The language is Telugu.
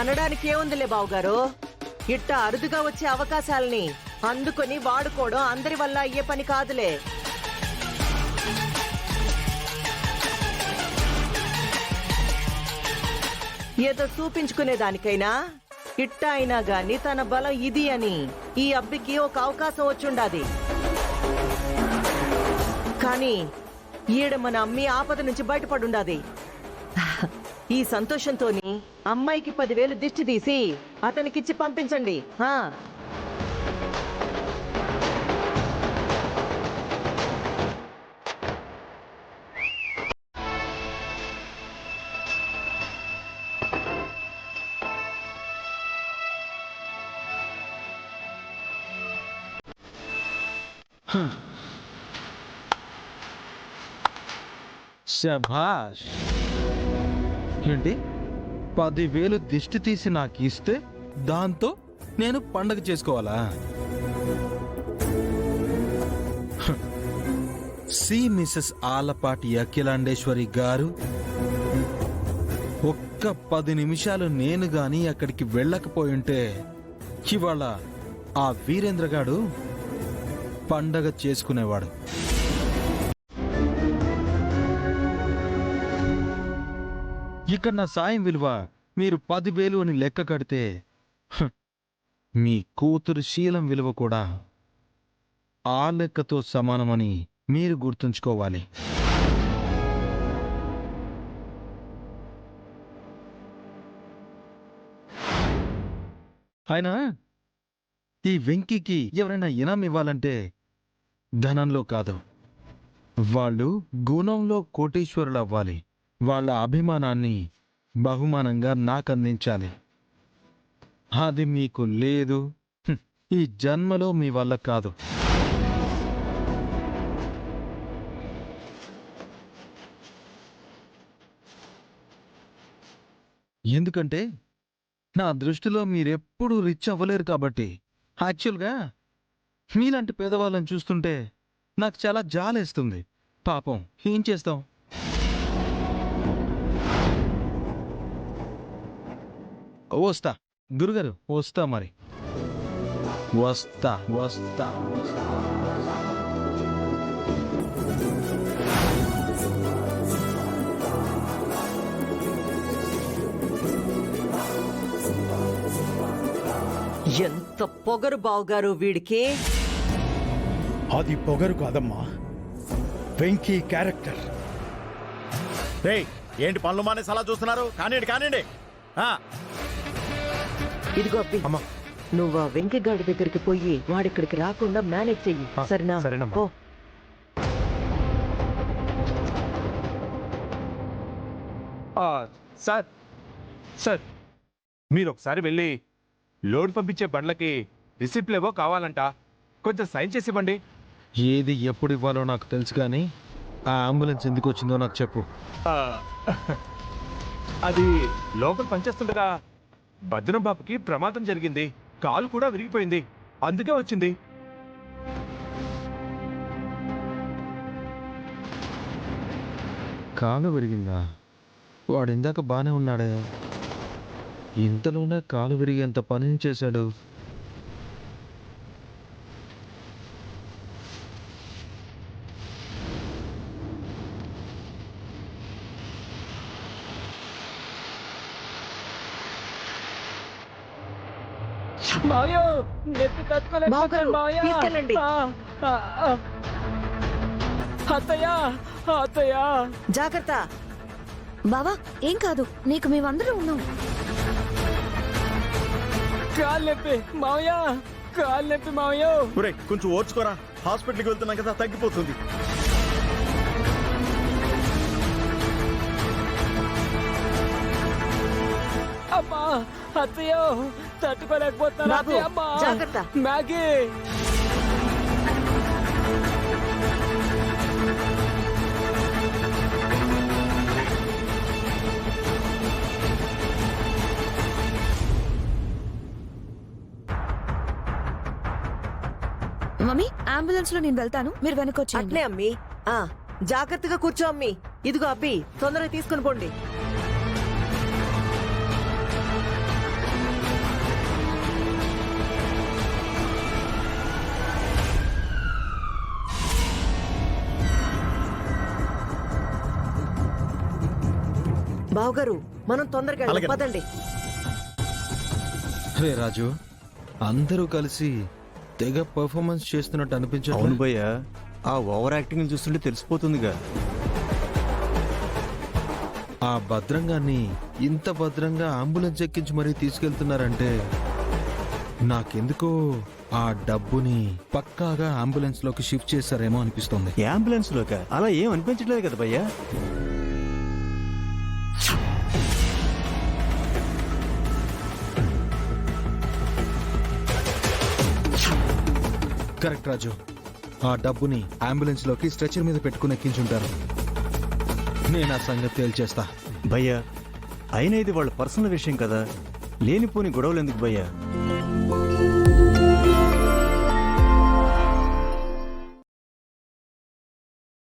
అనడానికి ఏముందిలే బావగారు, ఇట్ట అరుదుగా వచ్చే అవకాశాలని అందుకొని వాడుకోవడం అందరి వల్ల అయ్యే పని కాదులే. ఏదో చూపించుకునేదానికైనా ఇట్ట అయినా గాని తన బలం ఇది అని ఈ అబ్బికి ఒక అవకాశం వచ్చుండాది. కానీ ఈడ మన అమ్మి ఆపద నుంచి బయటపడుండాది. ఈ సంతోషంతోని అమ్మాయికి 10,000 దిష్టి తీసి అతనికిచ్చి పంపించండి. శభాష్. ఏంటి 10,000 దిష్టి తీసి నాకు ఇస్తే దాంతో నేను పండగ చేసుకోవాలా? సి మిసెస్ ఆలపాటి అఖిలాండేశ్వరి గారు, ఒక్క 10 నిమిషాలు నేను గాని అక్కడికి వెళ్ళకపోయింటే ఇవాళ ఆ వీరేంద్ర గాడు పండగ చేసుకునేవాడు. ఇక్కడ నా సాయం విలువ మీరు 10,000 అని లెక్క కడితే మీ కూతురు శీలం విలువ కూడా ఆ లెక్కతో సమానమని మీరు గుర్తుంచుకోవాలి. అయినా ఈ వెంకీకి ఎవరైనా ఇనాం ఇవ్వాలంటే ధనంలో కాదు, వాళ్ళు గుణంలో కోటీశ్వరులు అవ్వాలి. వాళ్ళ అభిమానాన్ని బహుమానంగా నాకు అందించాలి. అది మీకు లేదు. ఈ జన్మలో మీ వల్ల కాదు. ఎందుకంటే నా దృష్టిలో మీరెప్పుడూ రిచ్ అవ్వలేరు కాబట్టి. యాక్చువల్గా మీలాంటి పేదవాళ్ళని చూస్తుంటే నాకు చాలా జాలేస్తుంది. పాపం, ఏం చేస్తాం? వస్తా గురుగారు, వస్తా. మరి వస్తా. ఎంత పొగరు బావగారు వీడికి. అది పొగరు కాదమ్మా, వెంకీ క్యారెక్టర్. ఏంటి పనులు మానేసి అలా చూస్తున్నారు? కానివ్వండి. ఇదిగో అబ్బి, నువ్వు ఆ వెంకగాడి దగ్గరికి పోయి వాడిక్కడికి రాకుండా మేనేజ్ చెయ్యి. సరేనా? ఓ సార్ మీరు ఒకసారి వెళ్ళి లోడ్ పంపించే బండ్లకి రిసిప్ట్లు ఏవో కావాలంట, కొంచెం సైన్ చేసి ఇవ్వండి. ఏది ఎప్పుడు ఇవ్వాలో నాకు తెలుసు, కానీ ఆ అంబులెన్స్ ఎందుకు వచ్చిందో నాకు చెప్పు. అది లోపల పనిచేస్తుండగా భద్రం బాబుకి ప్రమాదం జరిగింది, కాలు కూడా విరిగిపోయింది, అందుకే వచ్చింది. కాలు విరిగిందా? వాడు ఇందాక బాగానే ఉన్నాడే, ఇంతలోనే కాలు విరిగేంత పని చేశాడు. తీసుకెళ్ళండి. జాగ్రత్త బావా. ఏం కాదు, నీకు మేమందరం ఉన్నాం. కొంచెం ఓర్చుకోరా, హాస్పిటల్కి వెళ్తున్నాం కదా, తగ్గిపోతుంది. అమ్మా, అత్తయ్యో, తట్టుకోలేకపోతున్నా. జాగ్రత్త. మ్యాగీ, మమ్మీ, అంబులెన్స్ లో నేను వెళ్తాను, మీరు వెనకొచ్చేయండి. అట్లే అమ్మి. జాగ్రత్తగా కూర్చో అమ్మి. ఇదిగో అబ్బి, తొందరగా తీసుకుని పోండి. బావగారు మనం తొందరగా వెళ్దాం. అలాగే. పదండి. రే రాజు, అందరూ కలిసి తెగ పర్ఫార్మెన్స్ చేస్తున్నట్టు అవును అనిపించదు. భయ్య, ఆ ఓవర్ యాక్టింగ్ చూస్తుంటే తెలిసిపోతుందిగా. ఆ భద్రంగాన్ని ఇంత భద్రంగా అంబులెన్స్ ఎక్కించి మరీ తీసుకెళ్తున్నారంటే నాకెందుకో ఆ డబ్బుని పక్కాగా అంబులెన్స్ లోకి షిఫ్ట్ చేశారేమో అనిపిస్తుంది. ఈ అంబులెన్స్ లోక అలా ఏం అనిపించట్లేదు కదా భయ్య. కరెక్ట్ రాజు, ఆ డబ్బుని అంబులెన్స్ లోకి స్ట్రెచర్ మీద పెట్టుకుని ఎక్కించుంటారు. నేను ఆ సంగతి తేల్చేస్తా. భయ్య అయినా ఇది వాళ్ళ పర్సనల్ విషయం కదా, లేనిపోని గొడవలు ఎందుకు భయ్య?